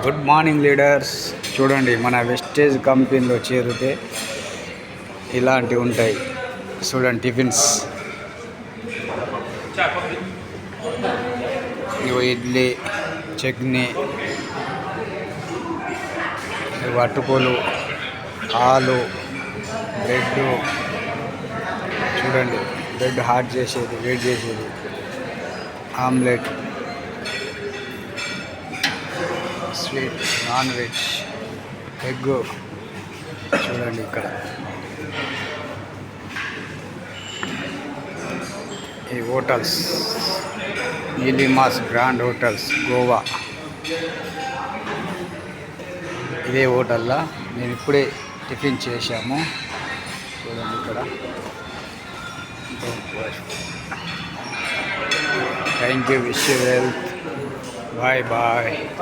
Good morning leaders. చూడండి, మన wastage కంపెనీలో చేరితే ఇలాంటివి ఉంటాయి. చూడండి, టిఫిన్స్, ఇవి ఇడ్లీ, చట్నీ, ఇవి అటుకులు, ఆలు, బ్రెడ్. చూడండి, బ్రెడ్ హాట్ చేసేది, వేడి చేసేది, omelette, sweet, non veg, egg. చూడండి ఇక్కడ ఈ hotels, Neelima's grand hotels, Goa. ఇదే హోటల్లో నేను ఇప్పుడే టిఫిన్ చేశాము. చూడండి ఇక్కడ. Thank you. Wish you wealth. Bye bye.